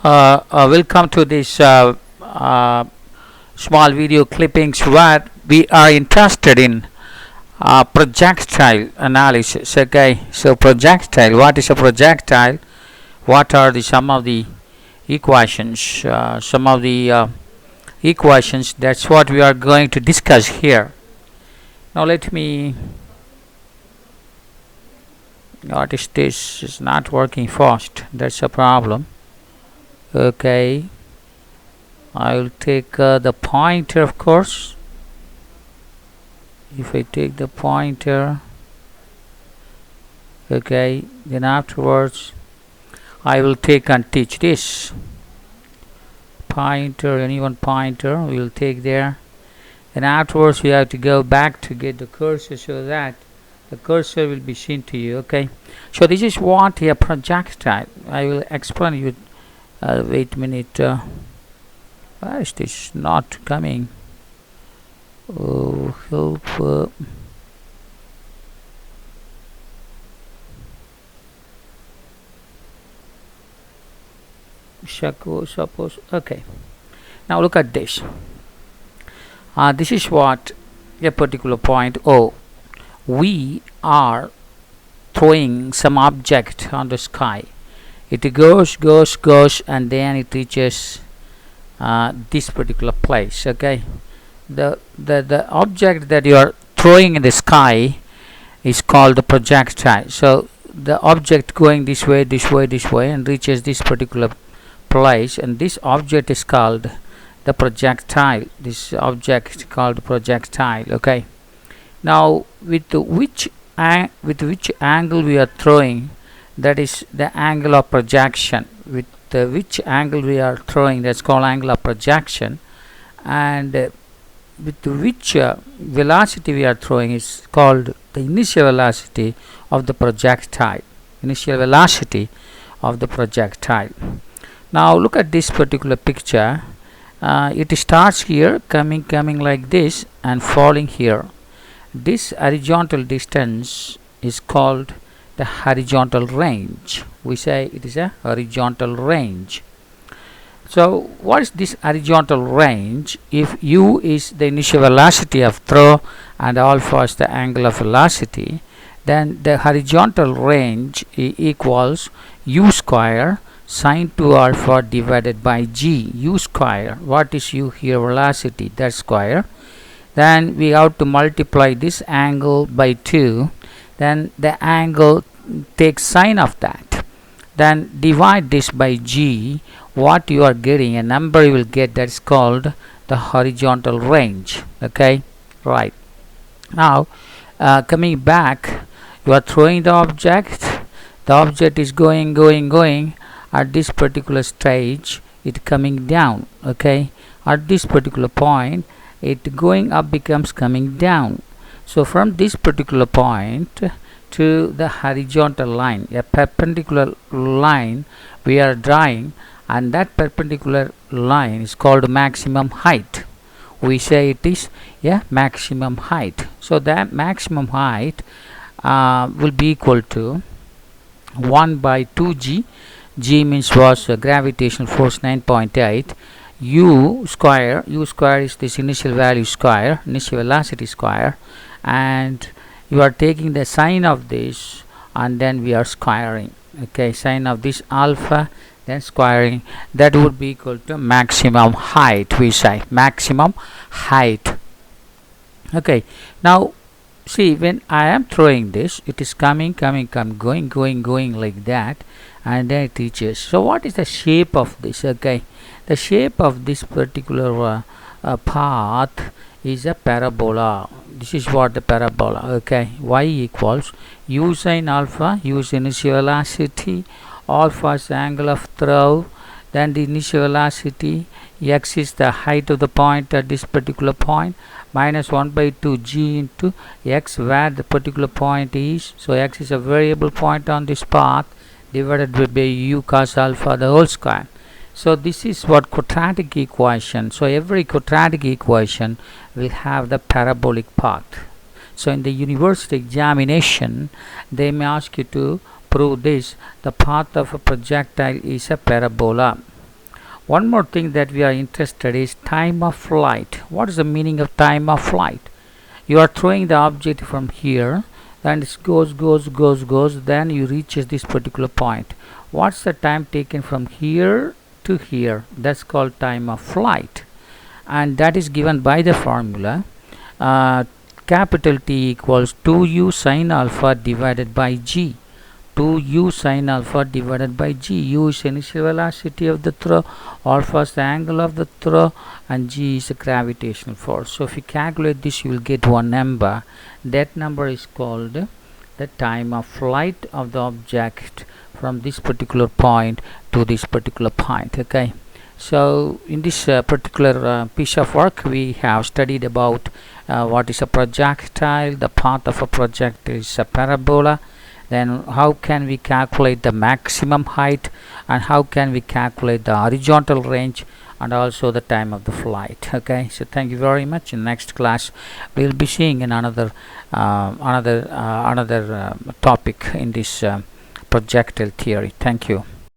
Welcome to this small video clippings where we are interested in projectile analysis. Okay, so projectile, what is a projectile? What are the some of the equations? Equations, that's what we are going to discuss here. Now let me, what is this? Is not working fast, that's a problem. Okay, I will take the pointer, of course. If I take the pointer, okay, then afterwards I will take and teach this pointer, any one pointer we will take there. Then afterwards we have to go back to get the cursor so that the cursor will be seen to you. Okay, so this is what a projectile. I will explain you. Wait a minute, why is this not coming? Oh, help. Suppose, okay, now look at this. This is what a particular point O. We are throwing some object on the sky. It goes, and then it reaches this particular place. Okay, the object that you are throwing in the sky is called the projectile. So the object going this way, and reaches this particular place, and this object is called the projectile. This object is called projectile. Okay, now with which angle we are throwing, that is the angle of projection. With which angle we are throwing, that's called angle of projection, and with which velocity we are throwing is called the initial velocity of the projectile. Initial velocity of the projectile. Now look at this particular picture. It starts here, coming like this, and falling here. This horizontal distance is called the horizontal range. We say it is a horizontal range. So what is this horizontal range? If u is the initial velocity of throw and alpha is the angle of velocity, then the horizontal range equals u square sine 2 alpha divided by g. U square, what is u here? Velocity, that's square. Then we have to multiply this angle by 2, then the angle takes sine of that, then divide this by g. What you are getting, a number you will get, that's called the horizontal range. Okay, right. Now coming back, you are throwing the object is going at this particular stage, it coming down. Okay, at this particular point it going up becomes coming down. So from this particular point to the horizontal line, a perpendicular line we are drawing, and that perpendicular line is called maximum height. We say it is a maximum height. So that maximum height will be equal to 1 by 2g. G means was gravitational force 9.8. U square is this initial value square, initial velocity square, and you are taking the sine of this and then we are squaring. Okay, sine of this alpha, then squaring, that would be equal to maximum height. We say maximum height. Okay, now see, when I am throwing this, it is coming, going like that, and then it reaches. So what is the shape of this? Okay, the shape of this particular path is a parabola. This is what the parabola. Okay, y equals u sine alpha, u is initial velocity, alpha is the angle of throw, then the initial velocity, x is the height of the point at this particular point, minus 1 by 2 g into x, where the particular point is. So x is a variable point on this path, divided by u cos alpha the whole square. So this is what quadratic equation. So every quadratic equation will have the parabolic path. So in the university examination, they may ask you to prove this: the path of a projectile is a parabola. One more thing that we are interested is time of flight. What is the meaning of time of flight? You are throwing the object from here, then it goes, then you reaches this particular point. What's the time taken from here to here? That's called time of flight, and that is given by the formula capital T equals 2u sin alpha divided by g. 2u sin alpha divided by g. U is initial velocity of the throw, alpha is the angle of the throw, and g is the gravitational force. So if you calculate this, you will get one number. That number is called the time of flight of the object from this particular point to this particular point. Okay, so in this particular piece of work, we have studied about what is a projectile. The path of a projectile is a parabola. Then how can we calculate the maximum height, and how can we calculate the horizontal range, and also the time of the flight. Okay, so thank you very much. In next class we will be seeing in another topic in this projectile theory. Thank you.